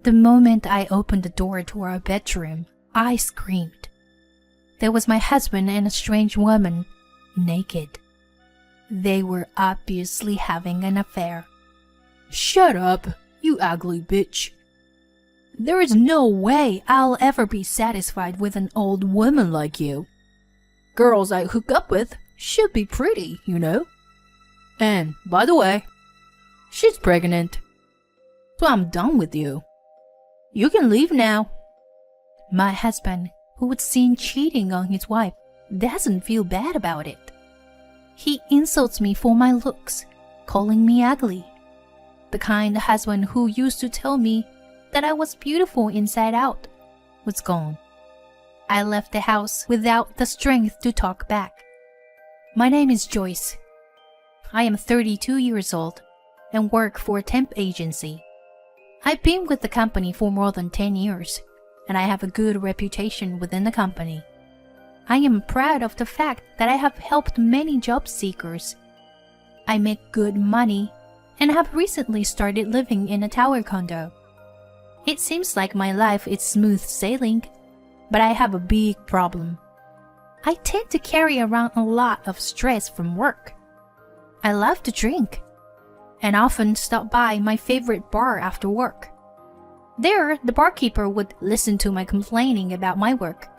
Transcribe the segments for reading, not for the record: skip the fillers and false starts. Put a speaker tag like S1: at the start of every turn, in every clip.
S1: The moment I opened the door to our bedroom, I screamed. There was my husband and a strange woman, naked. They were obviously having an affair.
S2: Shut up, you ugly bitch.
S1: There is no way I'll ever be satisfied with an old woman like you.
S2: Girls I hook up with should be pretty, you know. And, by the way, she's pregnant. So I'm done with you. You can leave now.
S1: My husband, who was seen cheating on his wife, doesn't feel bad about it. He insults me for my looks, calling me ugly. The kind husband who used to tell me that I was beautiful inside out was gone. I left the house without the strength to talk back. My name is Joyce. I am 32 years old and work for a temp agency. I've been with the company for more than 10 years, and I have a good reputation within the company. I am proud of the fact that I have helped many job seekers. I make good money and have recently started living in a tower condo. It seems like my life is smooth sailing, but I have a big problem. I tend to carry around a lot of stress from work. I love to drink and often stop by my favorite bar after work. There, the barkeeper would listen to my complaining about my work.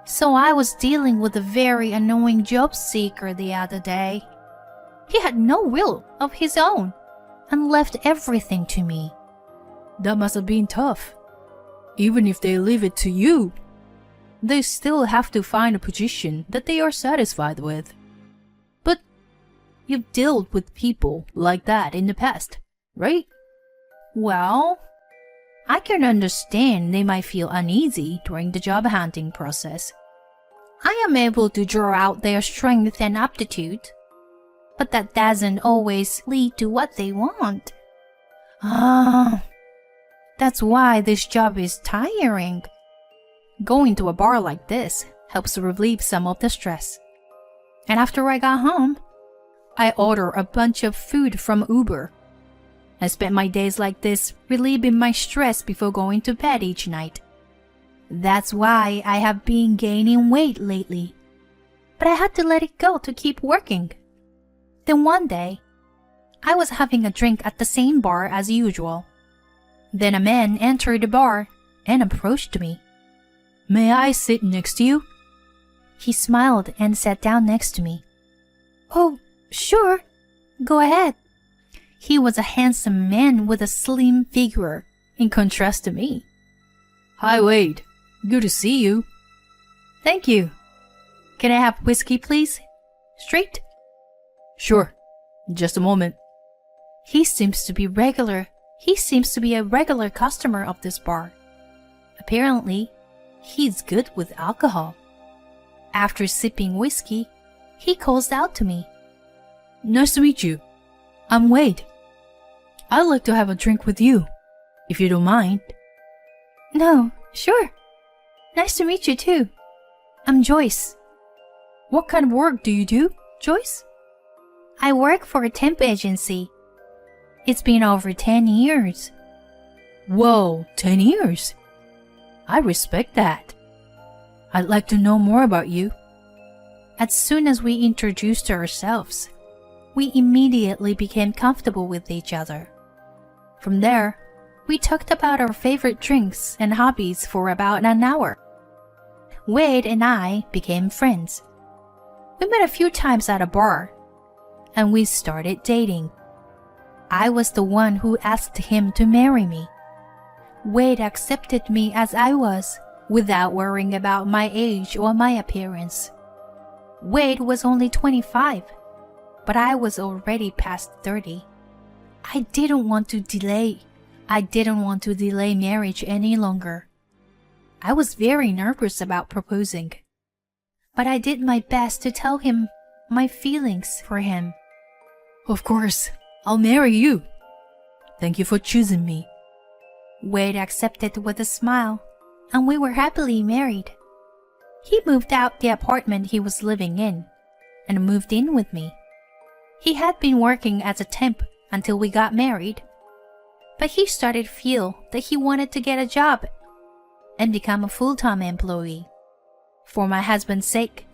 S1: So I was dealing with a very annoying job seeker the other day. He had no will of his own and left everything to me.
S2: That must have been tough. Even if they leave it to you, they still have to find a position that they are satisfied with. But you've dealt with people like that in the past, right?
S1: Well, I can understand they might feel uneasy during the job hunting process. I am able to draw out their strength and aptitude, but that doesn't always lead to what they want. That's why this job is tiring. Going to a bar like this helps relieve some of the stress. And after I got home, I order a bunch of food from Uber. I spend my days like this relieving my stress before going to bed each night. That's why I have been gaining weight lately. But I had to let it go to keep working. Then one day, I was having a drink at the same bar as usual. Then a man entered the bar and approached me.
S2: May I sit next to you?
S1: He smiled and sat down next to me. Oh, sure. Go ahead. He was a handsome man with a slim figure, in contrast to me.
S2: Hi, Wade. Good to see you.
S1: Thank you. Can I have whiskey, please? Straight?
S2: Sure. Just a moment.
S1: He seems to be a regular customer of this bar. Apparently, he's good with alcohol. After sipping whiskey, he calls out to me.
S2: Nice to meet you. I'm Wade. I'd like to have a drink with you, if you don't mind.
S1: No, sure. Nice to meet you too. I'm Joyce.
S2: What kind of work do you do, Joyce?
S1: I work for a temp agency. It's been over 10 years.
S2: Whoa, 10 years? I respect that. I'd like to know more about you.
S1: As soon as we introduced ourselves, we immediately became comfortable with each other. From there, we talked about our favorite drinks and hobbies for about an hour. Wade and I became friends. We met a few times at a bar, and we started dating. I was the one who asked him to marry me. Wade accepted me as I was, without worrying about my age or my appearance. Wade was only 25, but I was already past 30. I didn't want to delay marriage any longer. I was very nervous about proposing, but I did my best to tell him my feelings for him.
S2: Of course, I'll marry you. Thank you for choosing me.
S1: Wade accepted with a smile, and we were happily married. He moved out the apartment he was living in and moved in with me. He had been working as a temp until we got married, but he started to feel that he wanted to get a job and become a full-time employee. For my husband's sake,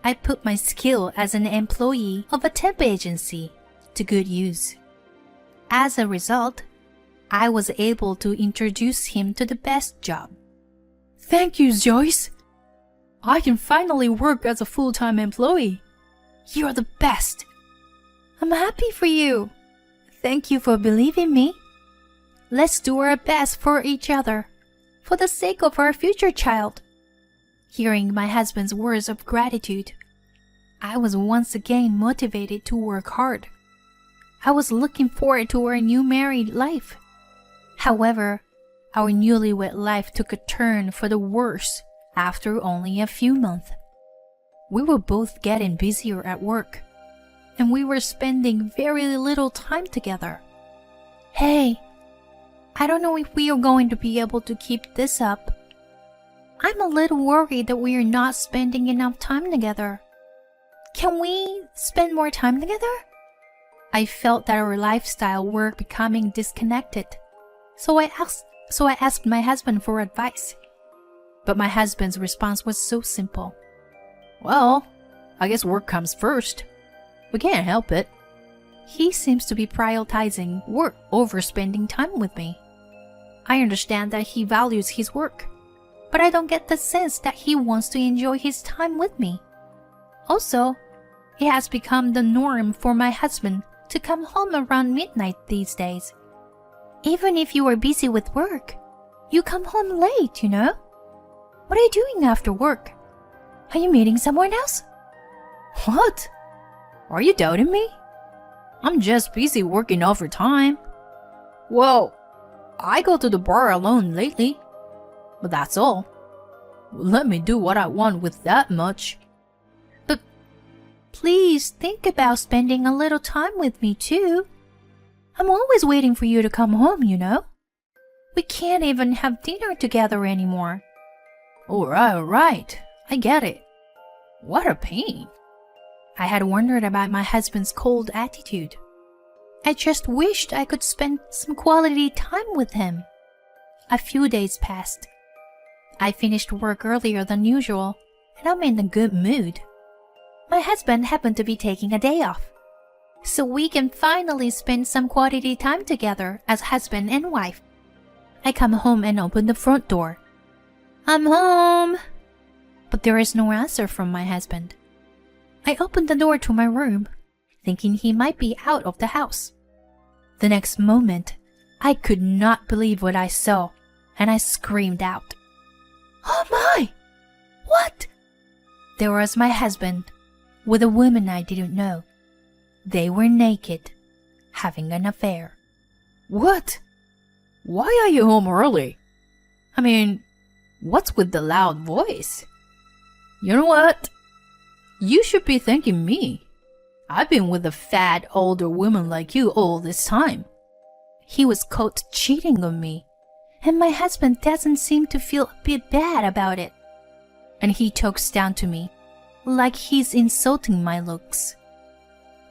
S1: I put my skill as an employee of a temp agency to good use. As a result, I was able to introduce him to the best job.
S2: Thank you, Joyce. I can finally work as a full-time employee. You're the best.
S1: I'm happy for you. Thank you for believing me. Let's do our best for each other, for the sake of our future child. Hearing my husband's words of gratitude, I was once again motivated to work hard. I was looking forward to our new married life. However, our newlywed life took a turn for the worse after only a few months. We were both getting busier at work, and we were spending very little time together. Hey, I don't know if we are going to be able to keep this up. I'm a little worried that we are not spending enough time together. Can we spend more time together? I felt that our lifestyle were becoming disconnected, so I asked my husband for advice. But my husband's response was so simple.
S2: Well, I guess work comes first. We can't help it.
S1: He seems to be prioritizing work over spending time with me. I understand that he values his work, but I don't get the sense that he wants to enjoy his time with me. Also, it has become the norm for my husband to come home around midnight these days. Even if you are busy with work, you come home late, you know? What are you doing after work? Are you meeting someone else?
S2: What? Are you doubting me? I'm just busy working overtime. Well, I go to the bar alone lately, but that's all. Let me do what I want with that much.
S1: But please think about spending a little time with me too. I'm always waiting for you to come home, you know? We can't even have dinner together anymore.
S2: Alright, I get it. What a pain.
S1: I had wondered about my husband's cold attitude. I just wished I could spend some quality time with him. A few days passed. I finished work earlier than usual, and I'm in a good mood. My husband happened to be taking a day off, so we can finally spend some quality time together as husband and wife. I come home and open the front door. I'm home! But there is no answer from my husband. I opened the door to my room, thinking he might be out of the house. The next moment, I could not believe what I saw, and I screamed out. Oh my! What? There was my husband, with a woman I didn't know. They were naked, having an affair.
S2: What? Why are you home early? I mean, what's with the loud voice? You know what? You should be thanking me. I've been with a fat older woman like you all this time.
S1: He was caught cheating on me, and my husband doesn't seem to feel a bit bad about it. And he talks down to me, like he's insulting my looks.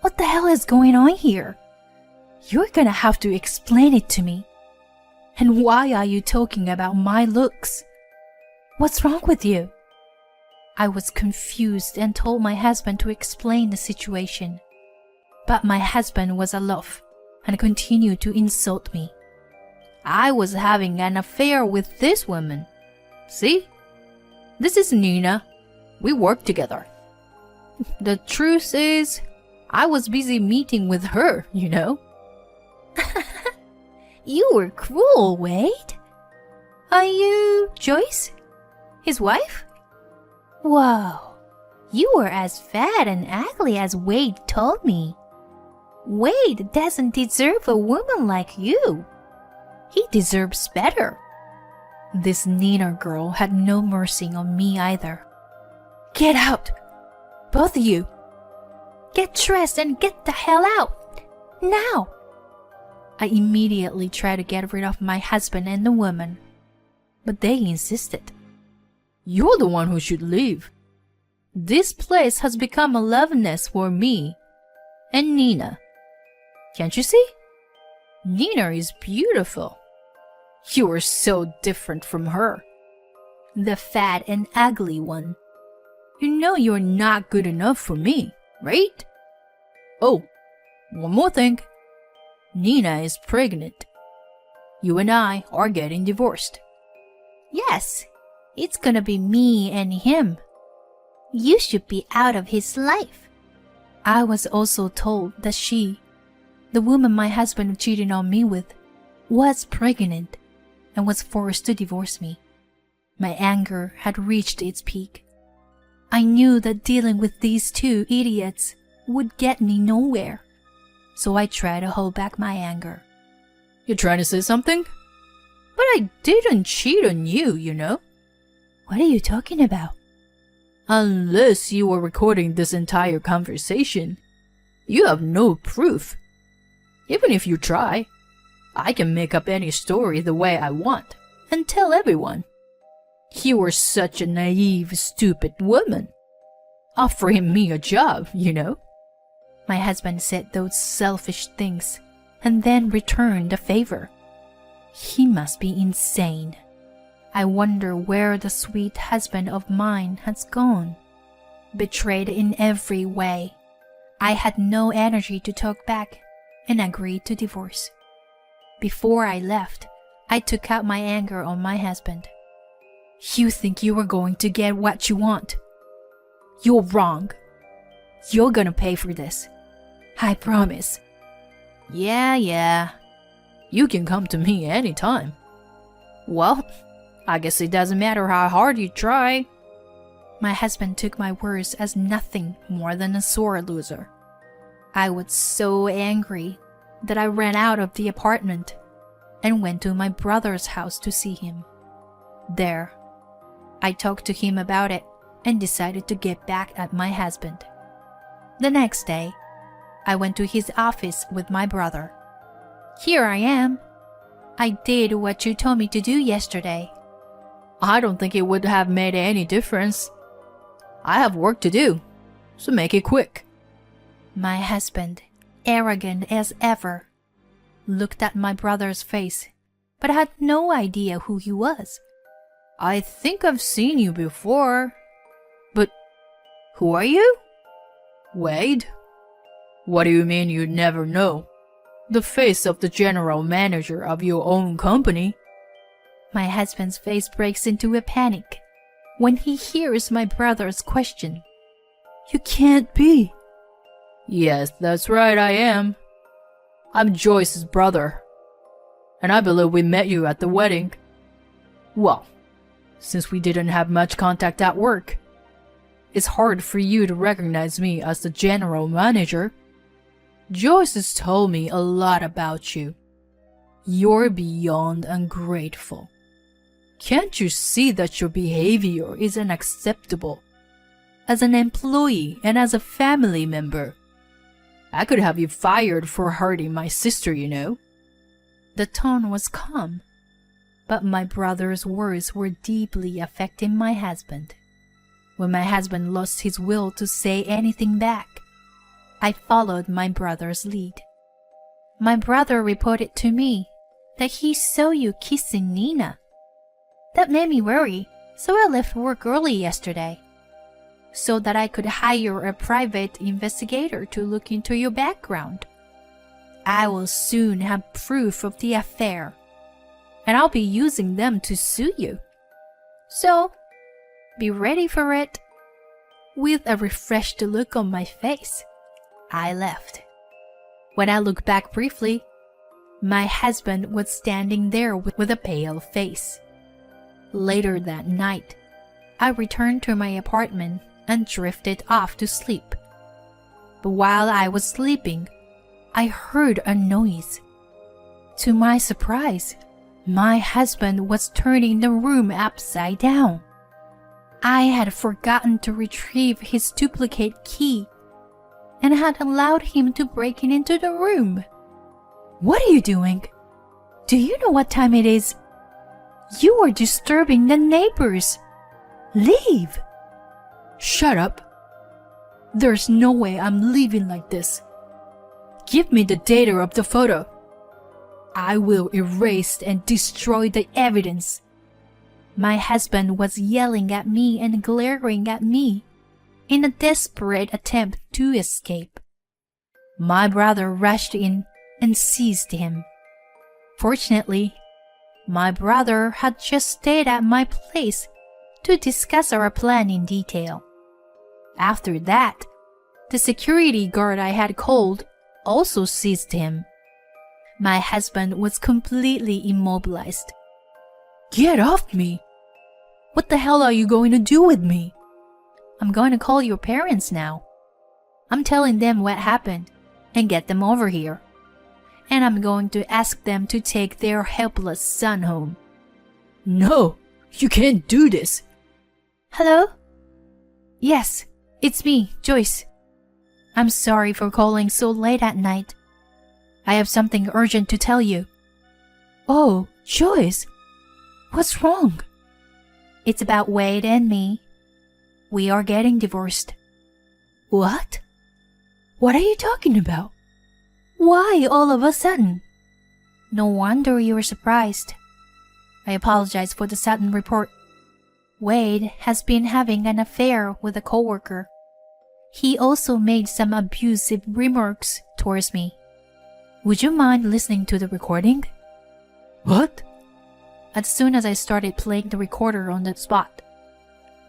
S1: What the hell is going on here? You're gonna have to explain it to me. And why are you talking about my looks? What's wrong with you? I was confused and told my husband to explain the situation. But my husband was aloof and continued to insult me.
S2: I was having an affair with this woman. See? This is Nina. We work together. The truth is, I was busy meeting with her, you know.
S1: You were cruel, Wade. Are you Joyce? His wife? Whoa, you were as fat and ugly as Wade told me. Wade doesn't deserve a woman like you. He deserves better. This Nina girl had no mercy on me either. Get out, both of you. Get dressed and get the hell out, now. I immediately tried to get rid of my husband and the woman, but they insisted.
S2: You're the one who should leave. This place has become a love nest for me and Nina. Can't you see? Nina is beautiful. You are so different from her.
S1: The fat and ugly one.
S2: You know you're not good enough for me, right? Oh, one more thing. Nina is pregnant. You and I are getting divorced.
S1: Yes, it's gonna be me and him. You should be out of his life. I was also told that she, the woman my husband cheated on me with, was pregnant and was forced to divorce me. My anger had reached its peak. I knew that dealing with these two idiots would get me nowhere, so I tried to hold back my anger.
S2: You're trying to say something? But I didn't cheat on you, you know.
S1: What are you talking about?
S2: Unless you were recording this entire conversation, you have no proof. Even if you try, I can make up any story the way I want and tell everyone. You were such a naive, stupid woman. Offering me a job, you know.
S1: My husband said those selfish things and then returned a favor. He must be insane. I wonder where the sweet husband of mine has gone. Betrayed in every way, I had no energy to talk back and agreed to divorce. Before I left, I took out my anger on my husband. You think you are going to get what you want? You're wrong. You're gonna pay for this. I promise.
S2: Yeah. You can come to me anytime. Well, I guess it doesn't matter how hard you try.
S1: My husband took my words as nothing more than a sore loser. I was so angry that I ran out of the apartment and went to my brother's house to see him. There, I talked to him about it and decided to get back at my husband. The next day, I went to his office with my brother. Here I am. I did what you told me to do yesterday.
S2: I don't think it would have made any difference. I have work to do, so make it quick.
S1: My husband, arrogant as ever, looked at my brother's face, but had no idea who he was.
S2: I think I've seen you before. But who are you? Wade? What do you mean you never know? The face of the general manager of your own company.
S1: My husband's face breaks into a panic when he hears my brother's question. You can't be.
S2: Yes, that's right, I am. I'm Joyce's brother. And I believe we met you at the wedding. Well, since we didn't have much contact at work, it's hard for you to recognize me as the general manager. Joyce has told me a lot about you. You're beyond ungrateful. Can't you see that your behavior is unacceptable? As an employee and as a family member, I could have you fired for hurting my sister, you know.
S1: The tone was calm, but my brother's words were deeply affecting my husband. When my husband lost his will to say anything back, I followed my brother's lead. My brother reported to me that he saw you kissing Nina. That made me worry, so I left work early yesterday, so that I could hire a private investigator to look into your background. I will soon have proof of the affair, and I'll be using them to sue you. So, be ready for it. With a refreshed look on my face, I left. When I looked back briefly, my husband was standing there with a pale face. Later that night, I returned to my apartment and drifted off to sleep. But while I was sleeping, I heard a noise. To my surprise, my husband was turning the room upside down. I had forgotten to retrieve his duplicate key and had allowed him to break into the room. What are you doing? Do you know what time it is? You are disturbing the neighbors. Leave!
S2: Shut up. There's no way I'm leaving like this. Give me the data of the photo. I will erase and destroy the evidence.
S1: My husband was yelling at me and glaring at me in a desperate attempt to escape. My brother rushed in and seized him. Fortunately, my brother had just stayed at my place to discuss our plan in detail. After that, the security guard I had called also seized him. My husband was completely immobilized.
S2: Get off me! What the hell are you going to do with me?
S1: I'm going to call your parents now. I'm telling them what happened and get them over here. And I'm going to ask them to take their helpless son home.
S2: No, you can't do this.
S1: Hello? Yes, it's me, Joyce. I'm sorry for calling so late at night. I have something urgent to tell you.
S2: Oh, Joyce, what's wrong?
S1: It's about Wade and me. We are getting divorced.
S2: What? What are you talking about?
S1: Why all of a sudden? No wonder you were surprised. I apologize for the sudden report. Wade has been having an affair with a coworker. He also made some abusive remarks towards me. Would you mind listening to the recording?
S2: What?
S1: As soon as I started playing the recorder on the spot,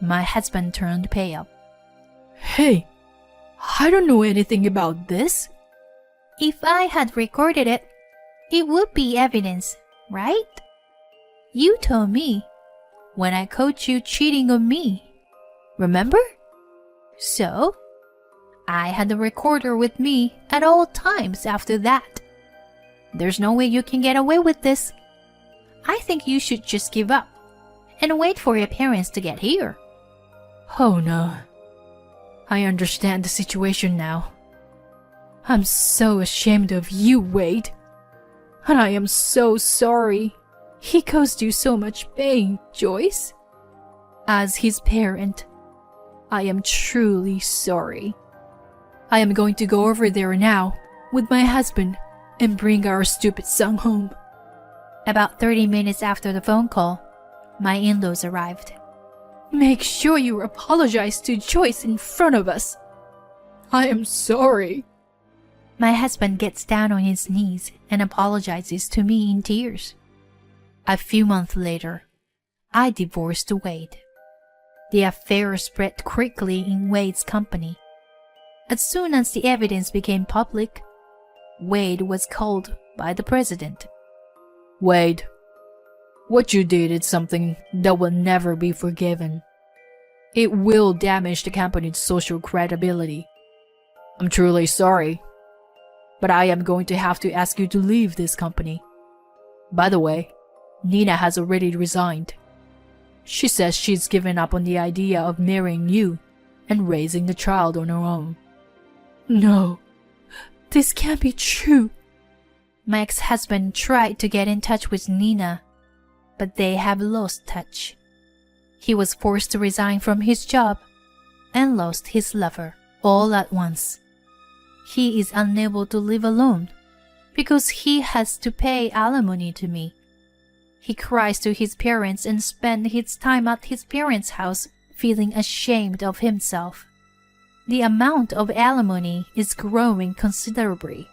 S1: my husband turned pale.
S2: Hey, I don't know anything about this.
S1: If I had recorded it, it would be evidence, right? You told me when I caught you cheating on me. Remember? So, I had the recorder with me at all times after that. There's no way you can get away with this. I think you should just give up and wait for your parents to get here.
S2: Oh no. I understand the situation now. I'm so ashamed of you, Wade. And I am so sorry. He caused you so much pain, Joyce. As his parent, I am truly sorry. I am going to go over there now with my husband and bring our stupid son home.
S1: About 30 minutes after the phone call, my in-laws arrived.
S2: Make sure you apologize to Joyce in front of us. I am sorry.
S1: My husband gets down on his knees and apologizes to me in tears. A few months later, I divorced Wade. The affair spread quickly in Wade's company. As soon as the evidence became public, Wade was called by the president.
S2: Wade, what you did is something that will never be forgiven. It will damage the company's social credibility. I'm truly sorry, but I am going to have to ask you to leave this company. By the way, Nina has already resigned. She says she's given up on the idea of marrying you and raising the child on her own. No, this can't be true.
S1: My ex-husband tried to get in touch with Nina, but they have lost touch. He was forced to resign from his job and lost his lover all at once. He is unable to live alone because he has to pay alimony to me. He cries to his parents and spends his time at his parents' house feeling ashamed of himself. The amount of alimony is growing considerably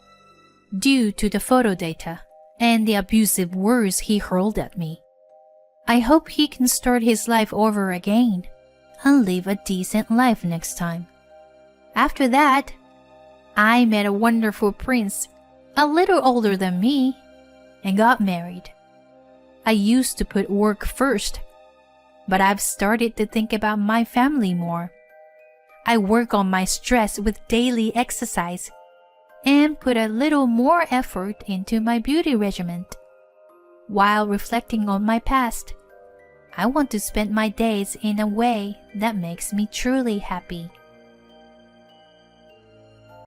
S1: due to the photo data and the abusive words he hurled at me. I hope he can start his life over again and live a decent life next time. After that, I met a wonderful prince, a little older than me, and got married. I used to put work first, but I've started to think about my family more. I work on my stress with daily exercise and put a little more effort into my beauty regimen. While reflecting on my past, I want to spend my days in a way that makes me truly happy.